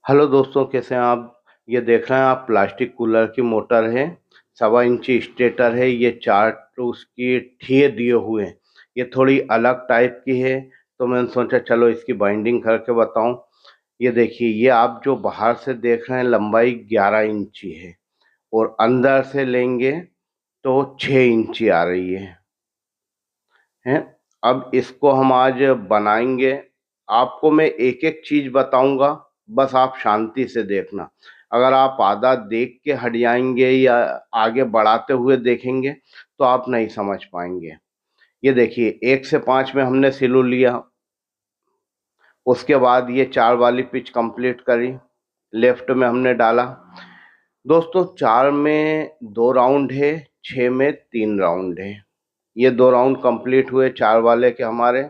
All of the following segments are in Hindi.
हेलो दोस्तों, कैसे हैं आप। ये देख रहे हैं आप, प्लास्टिक कूलर की मोटर है। 1.25 इंची स्टेटर है। ये चार तो उसकी ठिए दिए हुए हैं। ये थोड़ी अलग टाइप की है, तो मैंने सोचा चलो इसकी बाइंडिंग करके बताऊं। ये देखिए, ये आप जो बाहर से देख रहे हैं लंबाई 11 इंची है, और अंदर से लेंगे तो 6 इंची आ रही है। अब इसको हम आज बनाएंगे। आपको मैं एक एक चीज बताऊंगा, बस आप शांति से देखना। अगर आप आधा देख के हट जाएंगे या आगे बढ़ाते हुए देखेंगे तो आप नहीं समझ पाएंगे। ये देखिए, 1 से 5 में हमने सिलू लिया। उसके बाद ये 4 वाली पिच कंप्लीट करी। लेफ्ट में हमने डाला। दोस्तों, 4 में 2 राउंड है, 6 में 3 राउंड है। ये 2 राउंड कंप्लीट हुए 4 वाले के हमारे।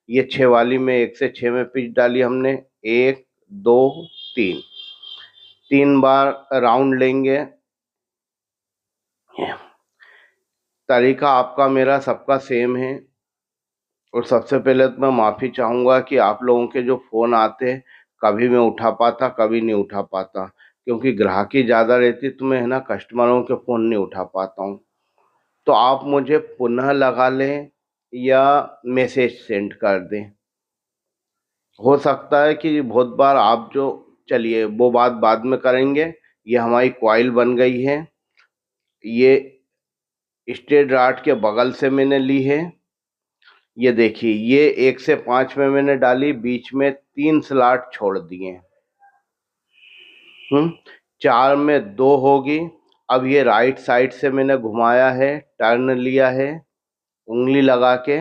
ये 6 वाली में 1 से 6 में पिच डाली हमने। 1, 2, 3, 3 बार राउंड लेंगे। तरीका आपका मेरा सबका सेम है। और सबसे पहले तो मैं माफ़ी चाहूँगा कि आप लोगों के जो फ़ोन आते, कभी मैं उठा पाता कभी नहीं उठा पाता, क्योंकि ग्राहकी ज़्यादा रहती तो मैं है ना कस्टमरों के फ़ोन नहीं उठा पाता हूँ। तो आप मुझे पुनः लगा लें या मैसेज सेंड कर दें। हो सकता है कि बहुत बार आप जो, चलिए वो बात बाद में करेंगे। ये हमारी कॉइल बन गई है। ये स्ट्रेट रॉड के बगल से मैंने ली है। ये देखिए, ये 1 से 5 में मैंने डाली, बीच में 3 स्लॉट छोड़ दिए। 4 में 2 होगी। अब ये राइट साइड से मैंने घुमाया है, टर्न लिया है उंगली लगा के।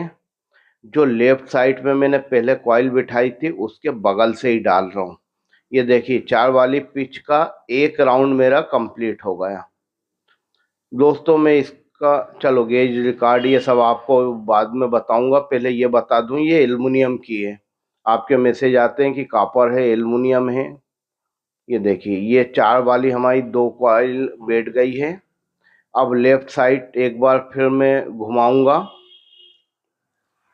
जो लेफ्ट साइड में मैंने पहले कॉइल बिठाई थी उसके बगल से ही डाल रहा हूँ। ये देखिए, 4 वाली पिच का एक राउंड मेरा कंप्लीट हो गया। दोस्तों, मैं इसका, चलो गेज रिकॉर्ड ये सब आपको बाद में बताऊंगा। पहले ये बता दूं, ये एल्युमिनियम की है। आपके मैसेज आते हैं कि कॉपर है, एल्युमिनियम है। ये देखिए, ये 4 वाली हमारी 2 कॉइल बैठ गई है। अब लेफ्ट साइड एक बार फिर मैं घुमाऊंगा।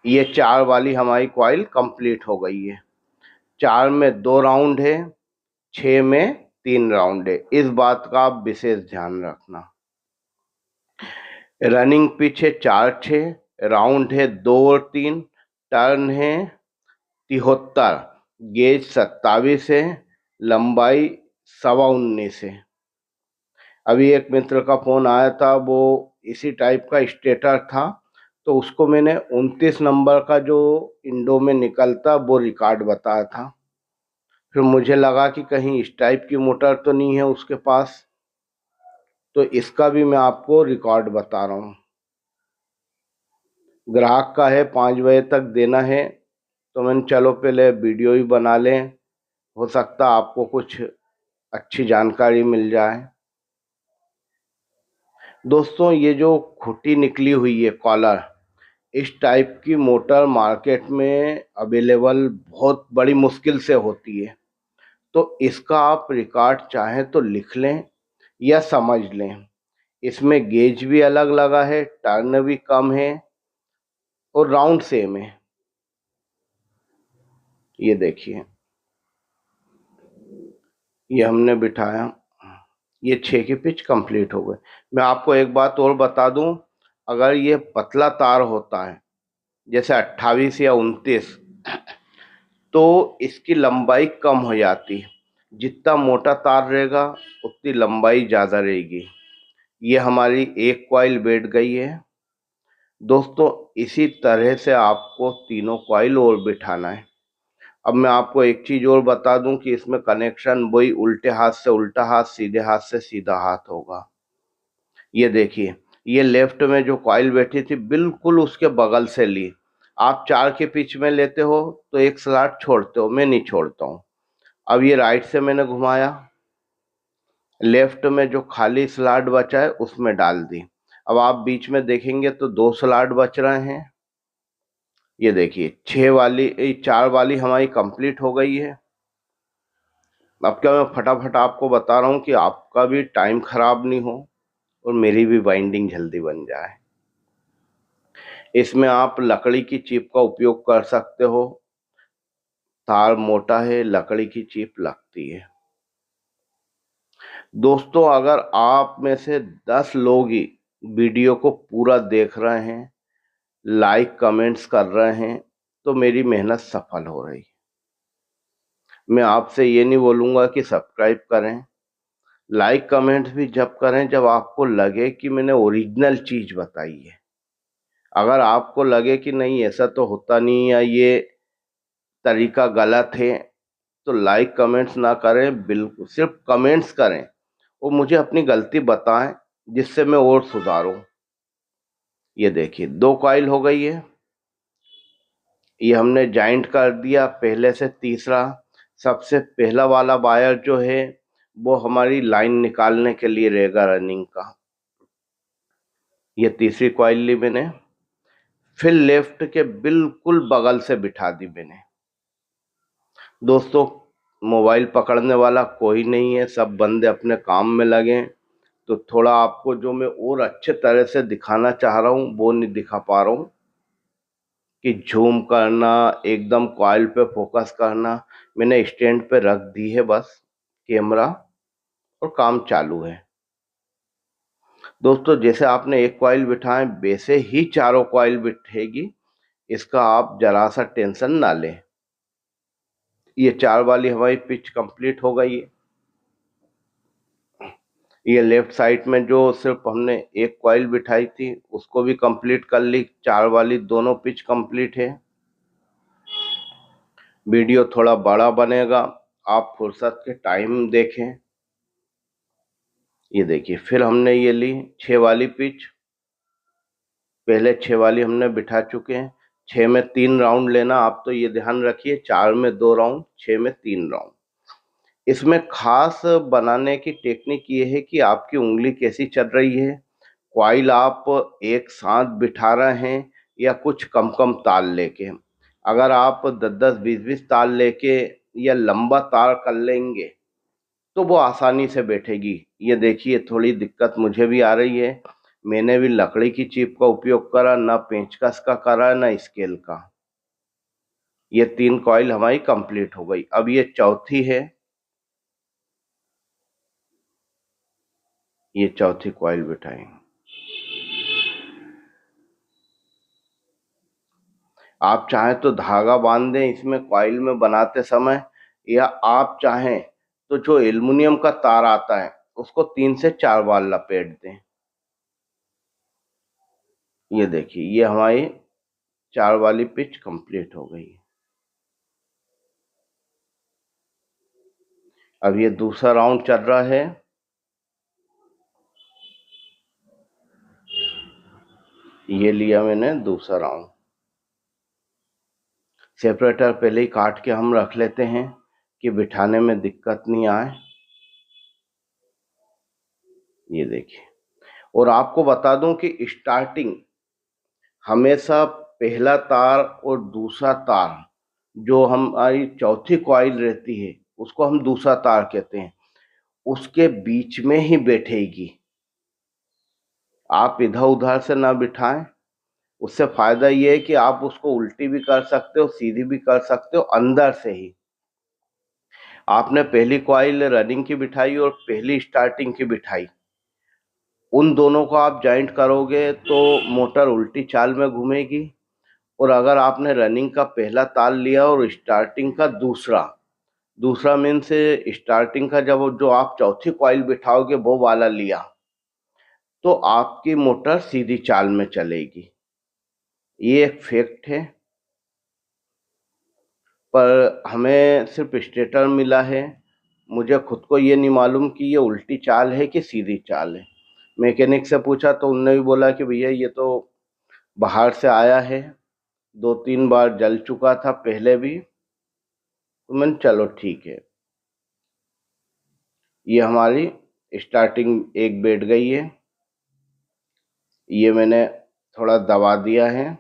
ये 4 वाली हमारी कॉइल कंप्लीट हो गई है। 4 में 2 राउंड है, 6 में 3 राउंड है। इस बात का आप विशेष ध्यान रखना। रनिंग पिच है 4-6, राउंड है 2 और 3, टर्न है 73, गेज 27 है, लंबाई 19.25 है। अभी एक मित्र का फोन आया था, वो इसी टाइप का स्टेटर था, तो उसको मैंने 29 नंबर का जो इंडो में निकलता वो रिकॉर्ड बताया था। फिर मुझे लगा कि कहीं इस टाइप की मोटर तो नहीं है उसके पास, तो इसका भी मैं आपको रिकॉर्ड बता रहा हूँ। ग्राहक का है 5 बजे तक देना है, तो मैंने चलो पहले वीडियो ही बना लें, हो सकता आपको कुछ अच्छी जानकारी मिल जाए। दोस्तों, ये जो खुटी निकली हुई है कॉलर, इस टाइप की मोटर मार्केट में अवेलेबल बहुत बड़ी मुश्किल से होती है। तो इसका आप रिकॉर्ड चाहें तो लिख लें या समझ लें। इसमें गेज भी अलग लगा है, टर्न भी कम है, और राउंड सेम है। ये देखिए, ये हमने बिठाया। ये 6 की पिच कंप्लीट हो गई। मैं आपको एक बात और बता दूं, अगर ये पतला तार होता है जैसे 28 या 29, तो इसकी लंबाई कम हो जाती है। जितना मोटा तार रहेगा उतनी लंबाई ज़्यादा रहेगी। ये हमारी एक कॉइल बैठ गई है। दोस्तों, इसी तरह से आपको तीनों कॉइल और बिठाना है। अब मैं आपको एक चीज़ और बता दूं कि इसमें कनेक्शन वही उल्टे हाथ से उल्टा हाथ, सीधे हाथ से सीधा हाथ होगा। ये देखिए, ये लेफ्ट में जो कॉइल बैठी थी बिल्कुल उसके बगल से ली। आप 4 के पिच में लेते हो तो एक स्लॉट छोड़ते हो, मैं नहीं छोड़ता हूँ। अब ये राइट से मैंने घुमाया, लेफ्ट में जो खाली स्लॉट बचा है उसमें डाल दी। अब आप बीच में देखेंगे तो 2 स्लॉट बच रहे हैं। ये देखिए, 4 वाली हमारी कंप्लीट हो गई है। अब क्या, मैं फटाफट आपको बता रहा हूँ कि आपका भी टाइम खराब नहीं हो और मेरी भी बाइंडिंग जल्दी बन जाए। इसमें आप लकड़ी की चिप का उपयोग कर सकते हो। तार मोटा है, लकड़ी की चिप लगती है। दोस्तों, अगर आप में से 10 लोग ही वीडियो को पूरा देख रहे हैं, लाइक कमेंट्स कर रहे हैं, तो मेरी मेहनत सफल हो रही है। मैं आपसे ये नहीं बोलूँगा कि सब्सक्राइब करें, लाइक कमेंट्स भी जब करें जब आपको लगे कि मैंने ओरिजिनल चीज़ बताई है। अगर आपको लगे कि नहीं ऐसा तो होता नहीं या ये तरीका गलत है, तो लाइक कमेंट्स ना करें, बिल्कुल सिर्फ कमेंट्स करें और मुझे अपनी गलती बताएं जिससे मैं और सुधारूं। ये देखिए 2 कॉइल हो गई है, ये हमने जॉइंट कर दिया पहले से तीसरा। सबसे पहला वाला वायर जो है वो हमारी लाइन निकालने के लिए रहेगा रनिंग का। ये तीसरी कॉइल ली मैंने, फिर लेफ्ट के बिल्कुल बगल से बिठा दी मैंने। दोस्तों, मोबाइल पकड़ने वाला कोई नहीं है, सब बंदे अपने काम में लगे हैं, तो थोड़ा आपको जो मैं और अच्छे तरह से दिखाना चाह रहा हूँ वो नहीं दिखा पा रहा हूँ कि झूम करना, एकदम कॉइल पे फोकस करना। मैंने स्टैंड पे रख दी है बस कैमरा, और काम चालू है। दोस्तों, जैसे आपने एक कॉइल बिठाए वैसे ही चारों कॉइल बिठेगी, इसका आप जरा सा टेंशन ना लें। ये 4 वाली हमारी पिच कंप्लीट हो गई है। ये लेफ्ट साइड में जो सिर्फ हमने एक कॉइल बिठाई थी उसको भी कंप्लीट कर ली, 4 वाली दोनों पिच कंप्लीट है। वीडियो थोड़ा बड़ा बनेगा, आप फुर्सत के टाइम देखें। ये देखिए फिर हमने ये ली 6 वाली पिच, पहले 6 वाली हमने बिठा चुके हैं। 6 में 3 राउंड लेना, आप तो ये ध्यान रखिए, 4 में 2 राउंड, 6 में 3 राउंड। इसमें खास बनाने की टेक्निक ये है कि आपकी उंगली कैसी चल रही है, कॉइल आप एक साथ बिठा रहे हैं या कुछ कम कम ताल लेके। अगर आप 10-10 20-20 ताल लेके या लंबा तार कर लेंगे तो वो आसानी से बैठेगी। ये देखिए थोड़ी दिक्कत मुझे भी आ रही है, मैंने भी लकड़ी की चिप का उपयोग करा, ना पेंचकस का करा ना स्केल का। ये 3 कॉइल हमारी कंप्लीट हो गई, अब ये चौथी है। ये चौथी कॉइल बिठाएं। आप चाहें तो धागा बांध दें इसमें कॉइल में बनाते समय, या आप चाहें तो जो एल्युमिनियम का तार आता है उसको 3 से 4 बार लपेट दें। ये देखिए ये हमारी 4 वाली पिच कंप्लीट हो गई। अब ये दूसरा राउंड चल रहा है। ये लिया मैंने दूसरा राउंड। सेपरेटर पहले ही काट के हम रख लेते हैं कि बिठाने में दिक्कत नहीं आए। ये देखिए, और आपको बता दूं कि स्टार्टिंग हमेशा पहला तार और दूसरा तार, जो हमारी चौथी कॉइल रहती है उसको हम दूसरा तार कहते हैं, उसके बीच में ही बैठेगी। आप इधर उधर से ना बिठाएं, उससे फायदा ये है कि आप उसको उल्टी भी कर सकते हो, सीधी भी कर सकते हो, अंदर से ही। आपने पहली कॉइल रनिंग की बिठाई और पहली स्टार्टिंग की बिठाई, उन दोनों को आप जॉइंट करोगे तो मोटर उल्टी चाल में घूमेगी। और अगर आपने रनिंग का पहला ताल लिया और स्टार्टिंग का दूसरा, दूसरा मीन्स स्टार्टिंग का जब जो आप चौथी कॉइल बिठाओगे वो वाला लिया, तो आपकी मोटर सीधी चाल में चलेगी। ये एक फैक्ट है, पर हमें सिर्फ स्टेटर मिला है, मुझे खुद को ये नहीं मालूम कि ये उल्टी चाल है कि सीधी चाल है। मैकेनिक से पूछा तो उनने भी बोला कि भैया ये तो बाहर से आया है, 2-3 बार जल चुका था पहले भी। तो मैंने चलो ठीक है। ये हमारी स्टार्टिंग एक बैठ गई है, ये मैंने थोड़ा दबा दिया है।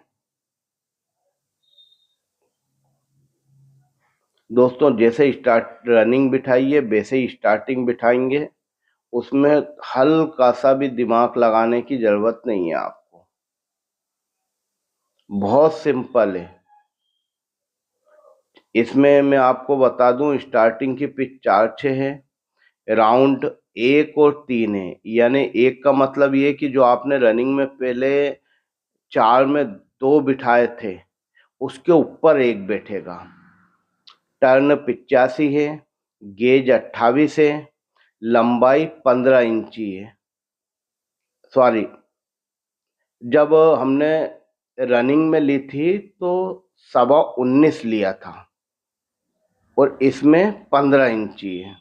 दोस्तों, जैसे स्टार्ट रनिंग बिठाइए वैसे ही स्टार्टिंग बिठाएंगे, उसमें हल्का सा भी दिमाग लगाने की जरूरत नहीं है आपको, बहुत सिंपल है। इसमें मैं आपको बता दूं, स्टार्टिंग की पिच 4-6 है, राउंड 1 और 3 है, यानी 1 का मतलब ये कि जो आपने रनिंग में पहले 4 में 2 बिठाए थे उसके ऊपर 1 बैठेगा। टर्न 85 है, गेज 28 है, लंबाई 15 इंची है। सॉरी, जब हमने रनिंग में ली थी तो 19.25 लिया था और इसमें 15 इंची है।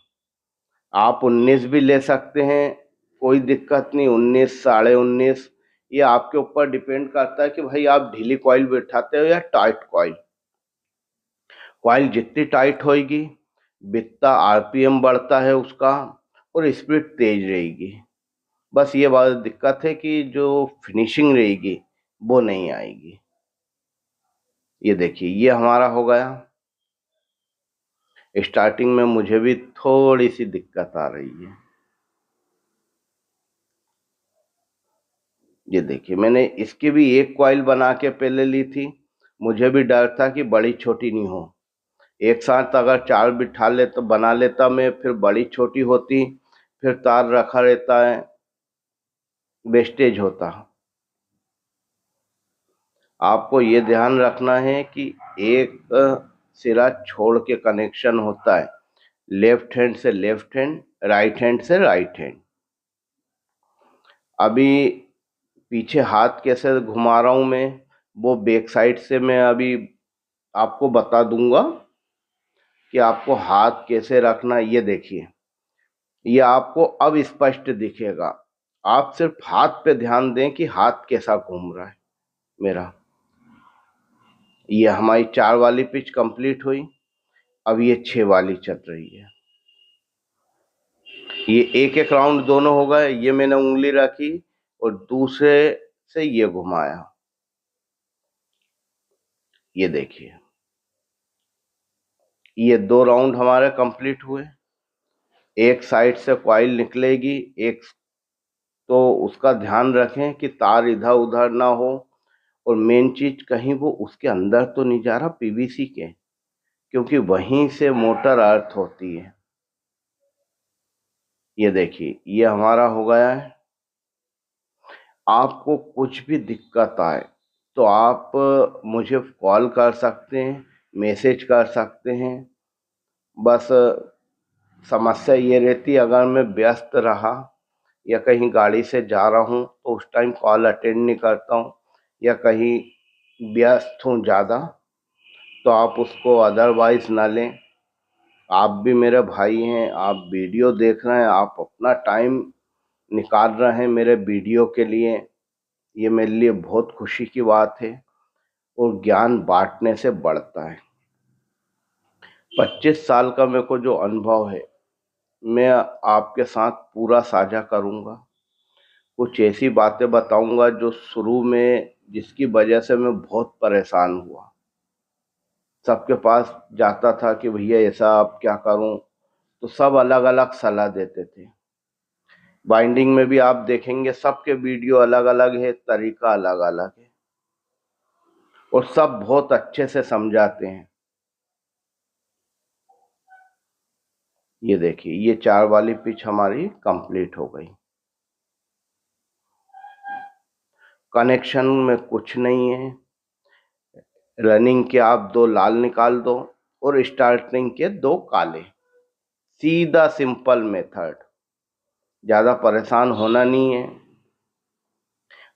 आप 19 भी ले सकते हैं, कोई दिक्कत नहीं। 19, 19.5, ये आपके ऊपर डिपेंड करता है कि भाई आप ढीली कॉइल बैठाते हो या टाइट कॉइल। कॉइल जितनी टाइट होगी जितना आरपीएम बढ़ता है उसका और स्पीड तेज रहेगी। बस ये बात दिक्कत है कि जो फिनिशिंग रहेगी वो नहीं आएगी। ये देखिए, ये हमारा हो गया। स्टार्टिंग में मुझे भी थोड़ी सी दिक्कत आ रही है। ये देखिए, मैंने इसकी भी एक कॉइल बना के पहले ली थी। मुझे भी डर था कि बड़ी छोटी नहीं हो। एक साथ अगर 4 बिठा ले तो बना लेता मैं, फिर बड़ी छोटी होती, फिर तार रखा रहता है, वेस्टेज होता। आपको ये ध्यान रखना है कि एक सिरा छोड़ के कनेक्शन होता है, लेफ्ट हैंड से लेफ्ट हैंड, राइट हैंड से राइट हैंड। अभी पीछे हाथ कैसे घुमा रहा हूं मैं, वो बैक साइड से मैं अभी आपको बता दूंगा कि आपको हाथ कैसे रखना। ये देखिए, ये आपको अब स्पष्ट दिखेगा। आप सिर्फ हाथ पे ध्यान दें कि हाथ कैसा घूम रहा है मेरा। ये हमारी 4 वाली पिच कंप्लीट हुई, अब ये 6 वाली चल रही है। ये एक एक राउंड दोनों हो गए। ये मैंने उंगली रखी और दूसरे से ये घुमाया। ये देखिए, ये 2 राउंड हमारे कंप्लीट हुए। एक साइड से कॉइल निकलेगी एक, तो उसका ध्यान रखें कि तार इधर उधर ना हो। और मेन चीज, कहीं वो उसके अंदर तो नहीं जा रहा पीवीसी के, क्योंकि वहीं से मोटर अर्थ होती है। ये देखिए, ये हमारा हो गया है। आपको कुछ भी दिक्कत आए तो आप मुझे कॉल कर सकते हैं, मैसेज कर सकते हैं। बस समस्या ये रहती, अगर मैं व्यस्त रहा या कहीं गाड़ी से जा रहा हूँ तो उस टाइम कॉल अटेंड नहीं करता हूँ, या कहीं व्यस्त हूँ ज़्यादा, तो आप उसको अदरवाइज ना लें। आप भी मेरे भाई हैं, आप वीडियो देख रहे हैं, आप अपना टाइम निकाल रहे हैं मेरे वीडियो के लिए। ये मेरे लिए बहुत खुशी की बात है और ज्ञान बांटने से बढ़ता है। 25 साल का मेरे को जो अनुभव है मैं आपके साथ पूरा साझा करूंगा। कुछ ऐसी बातें बताऊंगा जो शुरू में जिसकी वजह से मैं बहुत परेशान हुआ। सबके पास जाता था कि भैया ऐसा आप क्या करूं, तो सब अलग अलग सलाह देते थे। बाइंडिंग में भी आप देखेंगे सबके वीडियो अलग अलग है, तरीका अलग अलग है और सब बहुत अच्छे से समझाते हैं। ये देखिए, ये 4 वाली पिच हमारी कंप्लीट हो गई। कनेक्शन में कुछ नहीं है। रनिंग के आप 2 लाल निकाल दो और स्टार्टिंग के 2 काले। सीधा सिंपल मेथड, ज़्यादा परेशान होना नहीं है।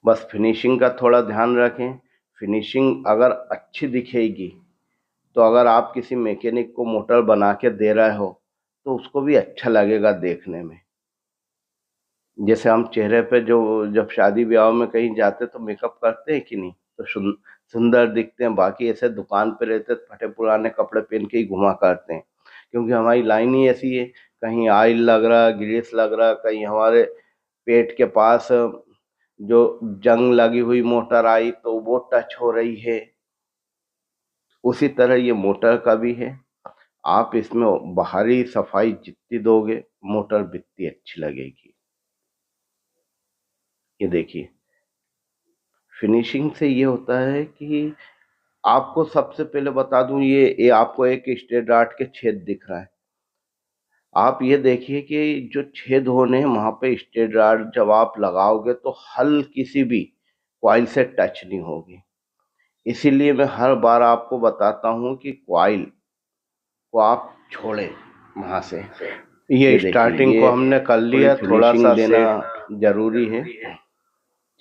बस फिनिशिंग का थोड़ा ध्यान रखें। फिनिशिंग अगर अच्छी दिखेगी तो अगर आप किसी मैकेनिक को मोटर बना के दे रहे हो तो उसको भी अच्छा लगेगा देखने में। जैसे हम चेहरे पे जो जब शादी ब्याह में कहीं जाते तो मेकअप करते हैं कि नहीं, तो सुंदर दिखते हैं। बाकी ऐसे दुकान पे रहते तो फटे पुराने कपड़े पहन के ही घुमा करते हैं, क्योंकि हमारी लाइन ही ऐसी है। कहीं ऑयल लग रहा, ग्रीस लग रहा, कहीं हमारे पेट के पास जो जंग लगी हुई मोटर आई तो वो टच हो रही है। उसी तरह ये मोटर का भी है। आप इसमें बाहरी सफाई जितनी दोगे मोटर जितनी अच्छी लगेगी। ये देखिए, फिनिशिंग से ये होता है कि आपको सबसे पहले बता दूं, ये आपको एक स्ट्रेट डार्ट के छेद दिख रहा है। आप ये देखिए कि जो छेद होने हैं वहां पे स्टेड रॉड जब आप लगाओगे तो हल्की सी भी कॉइल से टच नहीं होगी। इसीलिए मैं हर बार आपको बताता हूँ कि कॉइल को आप छोड़ें वहां से। ये स्टार्टिंग को हमने कर लिया, थोड़ा सा देना जरूरी है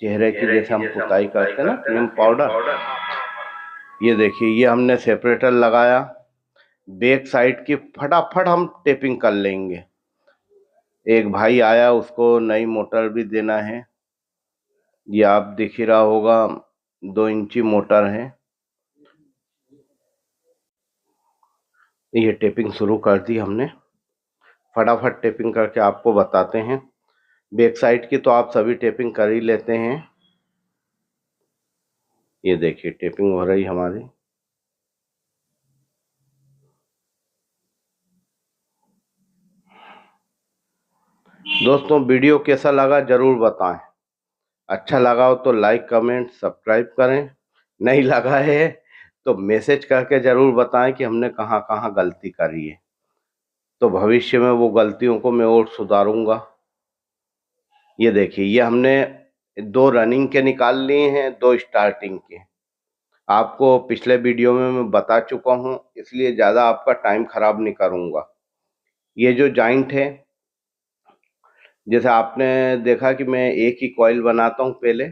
चेहरे की, जैसे हम पुताई करते हैं ना क्रीम पाउडर। ये देखिए ये हमने सेपरेटर लगाया, बैक साइड की फटाफट हम टेपिंग कर लेंगे। एक भाई आया, उसको नई मोटर भी देना है। ये आप दिख ही रहा होगा, 2 इंची मोटर है। ये टेपिंग शुरू कर दी हमने, फटाफट टेपिंग करके आपको बताते हैं। बैक साइड की तो आप सभी टेपिंग कर ही लेते हैं। ये देखिए टेपिंग हो रही हमारी। दोस्तों वीडियो कैसा लगा जरूर बताएं। अच्छा लगा हो तो लाइक कमेंट सब्सक्राइब करें, नहीं लगा है तो मैसेज करके जरूर बताएं कि हमने कहाँ कहाँ गलती करी है, तो भविष्य में वो गलतियों को मैं और सुधारूंगा। ये देखिए ये हमने 2 रनिंग के निकाल लिए हैं, 2 स्टार्टिंग के। आपको पिछले वीडियो में मैं बता चुका हूँ, इसलिए ज़्यादा आपका टाइम खराब नहीं करूँगा। ये जो जॉइंट है, जैसे आपने देखा कि मैं एक ही कॉइल बनाता हूँ पहले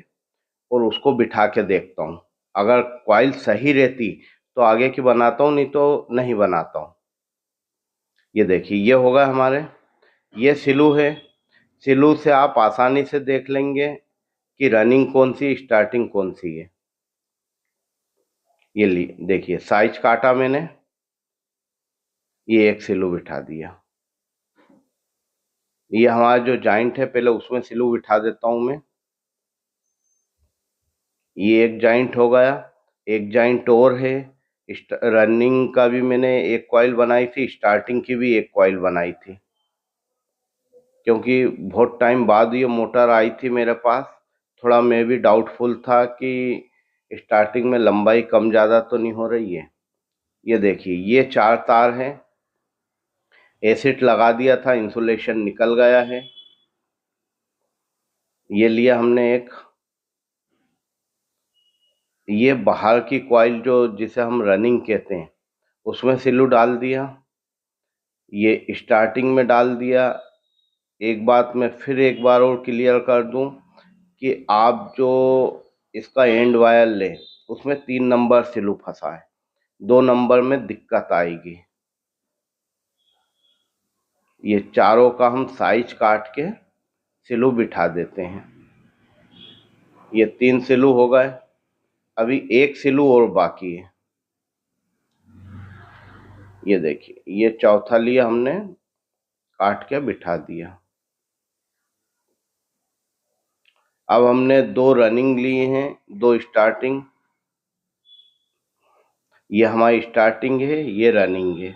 और उसको बिठा के देखता हूँ। अगर कॉइल सही रहती तो आगे की बनाता हूँ, नहीं तो नहीं बनाता हूँ। ये देखिए ये होगा हमारे, ये सिलू है। सिलू से आप आसानी से देख लेंगे कि रनिंग कौन सी स्टार्टिंग कौन सी है। ये ली देखिए साइज काटा मैंने, ये एक सिलू बिठा दिया। ये हमारा जो जॉइंट है पहले उसमें सिलू बिठा देता हूँ मैं। ये एक जॉइंट हो गया, एक जॉइंट और है। रनिंग का भी मैंने एक कॉइल बनाई थी, स्टार्टिंग की भी एक कॉइल बनाई थी, क्योंकि बहुत टाइम बाद ये मोटर आई थी मेरे पास। थोड़ा मैं भी डाउटफुल था कि स्टार्टिंग में लंबाई कम ज़्यादा तो नहीं हो रही है। ये देखिए ये 4 तार हैं, एसिड लगा दिया था, इंसुलेशन निकल गया है। ये लिया हमने एक, ये बाहर की कॉइल जो जिसे हम रनिंग कहते हैं उसमें सिल्लू डाल दिया, ये स्टार्टिंग में डाल दिया। एक बात मैं फिर एक बार और क्लियर कर दूं कि आप जो इसका एंड वायर लें उसमें 3 नंबर सिल्लू फंसा है, 2 नंबर में दिक्कत आएगी। ये चारों का हम साइज काट के सिल्लू बिठा देते हैं। ये 3 सिल्लू हो गए, अभी एक सिल्लू और बाकी है। ये देखिए ये चौथा लिया हमने, काट के बिठा दिया। अब हमने 2 रनिंग लिए हैं, 2 स्टार्टिंग। ये हमारी स्टार्टिंग है, ये रनिंग है।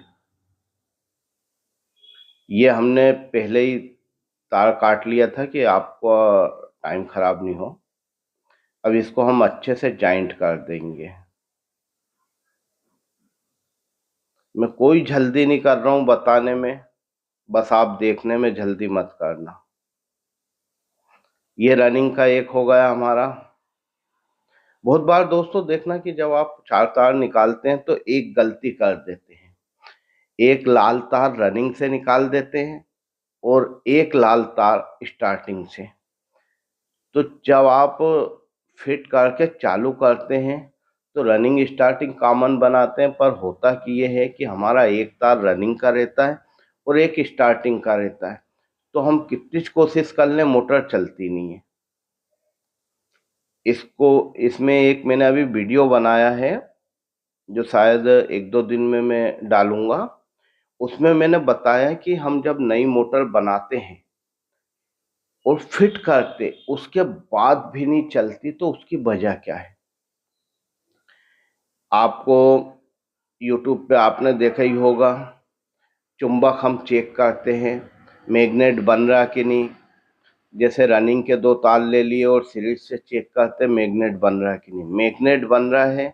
ये हमने पहले ही तार काट लिया था कि आपको टाइम खराब नहीं हो। अब इसको हम अच्छे से जॉइंट कर देंगे। मैं कोई जल्दी नहीं कर रहा हूँ बताने में, बस आप देखने में जल्दी मत करना। ये रनिंग का एक हो गया हमारा। बहुत बार दोस्तों देखना कि जब आप 4 तार निकालते हैं तो एक गलती कर देते हैं, एक लाल तार रनिंग से निकाल देते हैं और एक लाल तार स्टार्टिंग से। तो जब आप फिट करके चालू करते हैं तो रनिंग स्टार्टिंग कॉमन बनाते हैं, पर होता कि ये है कि हमारा एक तार रनिंग का रहता है और एक स्टार्टिंग का रहता है, तो हम कितनी कोशिश कर लें मोटर चलती नहीं है। इसको इसमें एक मैंने अभी वीडियो बनाया है जो शायद 1-2 दिन में मैं डालूंगा। उसमें मैंने बताया कि हम जब नई मोटर बनाते हैं और फिट करते उसके बाद भी नहीं चलती तो उसकी वजह क्या है। आपको यूट्यूब पे आपने देखा ही होगा, चुंबक हम चेक करते हैं मैग्नेट बन रहा कि नहीं। जैसे रनिंग के 2 तार ले लिए और सीरीज से चेक करते हैं मैग्नेट बन रहा है कि नहीं। मैग्नेट बन रहा है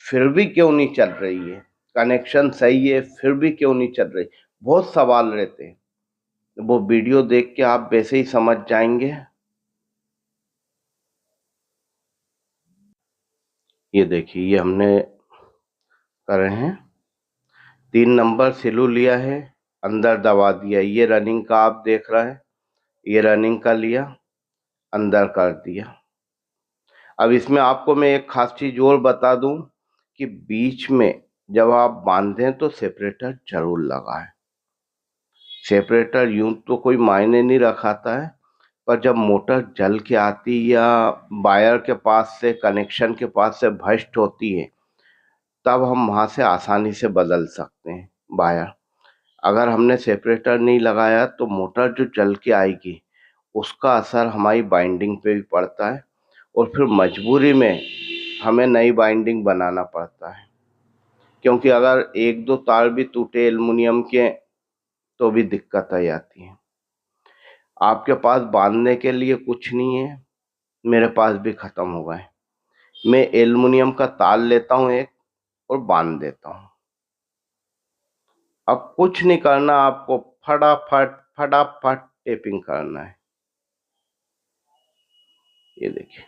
फिर भी क्यों नहीं चल रही है, कनेक्शन सही है फिर भी क्यों नहीं चल रही। बहुत सवाल रहते हैं। वो वीडियो देख के आप वैसे ही समझ जाएंगे। ये देखिए, ये हमने करे हैं। 3 नंबर सिलू लिया है, अंदर दबा दिया। ये रनिंग का आप देख रहे हैं, ये रनिंग का लिया, अंदर कर दिया। अब इसमें आपको मैं एक खास चीज और बता दूं कि बीच में जब आप बांधें तो सेपरेटर जरूर लगाएं। सेपरेटर यूं तो कोई मायने नहीं रखाता है, पर जब मोटर जल के आती या वायर के पास से, कनेक्शन के पास से भस्ट होती है, तब हम वहां से आसानी से बदल सकते हैं वायर। अगर हमने सेपरेटर नहीं लगाया तो मोटर जो जल के आएगी उसका असर हमारी बाइंडिंग पे भी पड़ता है, और फिर मजबूरी में हमें नई बाइंडिंग बनाना पड़ता है। क्योंकि अगर एक दो तार भी टूटे एल्युमिनियम के तो भी दिक्कत आ जाती है। आपके पास बांधने के लिए कुछ नहीं है, मेरे पास भी खत्म हो गए। मैं एल्युमिनियम का तार लेता हूँ एक और बांध देता हूँ। अब कुछ नहीं करना आपको, फटाफट फटाफट टेपिंग करना है। ये देखिए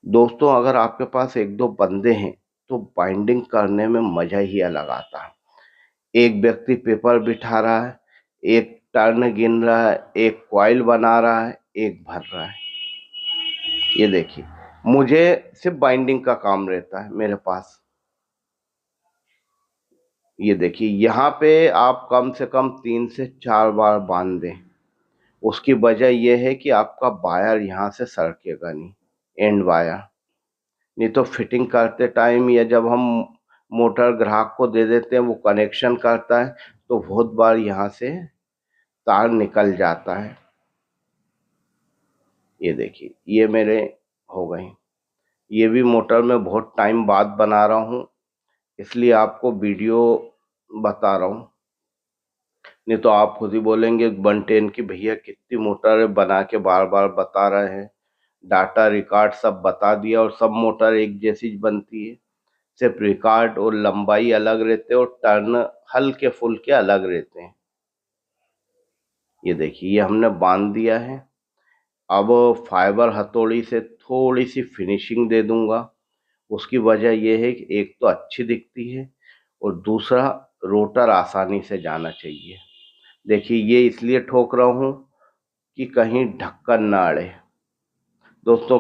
दोस्तों, अगर आपके पास एक दो बंदे हैं तो बाइंडिंग करने में मजा ही अलग आता है। एक व्यक्ति पेपर बिठा रहा है, एक टर्न गिन रहा है, एक कॉइल बना रहा है, एक भर रहा है। ये देखिए, मुझे सिर्फ बाइंडिंग का काम रहता है मेरे पास। ये देखिए, यहाँ पे आप कम से कम 3 से 4 बार बांध दें। उसकी वजह यह है कि आपका वायर यहाँ से सरकेगा नहीं, एंड वायर। नहीं तो फिटिंग करते टाइम या जब हम मोटर ग्राहक को दे देते हैं, वो कनेक्शन करता है, तो बहुत बार यहाँ से तार निकल जाता है। ये देखिए, ये मेरे हो गए। ये भी मोटर में बहुत टाइम बाद बना रहा हूँ, इसलिए आपको वीडियो बता रहा हूँ। नहीं तो आप खुद ही बोलेंगे 110 की, भैया कितनी मोटर बना के बार बार बता रहे हैं। डाटा रिकॉर्ड सब बता दिया और सब मोटर एक जैसी बनती है। सिर्फ रिकॉर्ड और लंबाई अलग रहते हैं और टर्न हल्के फुल्के अलग रहते हैं। ये देखिए, ये हमने बांध दिया है। अब फाइबर हथौड़ी से थोड़ी सी फिनिशिंग दे दूंगा। उसकी वजह यह है कि एक तो अच्छी दिखती है, और दूसरा रोटर आसानी से जाना चाहिए। देखिए, ये इसलिए ठोक रहा हूँ कि कहीं ढक्कन ना अड़े दोस्तों।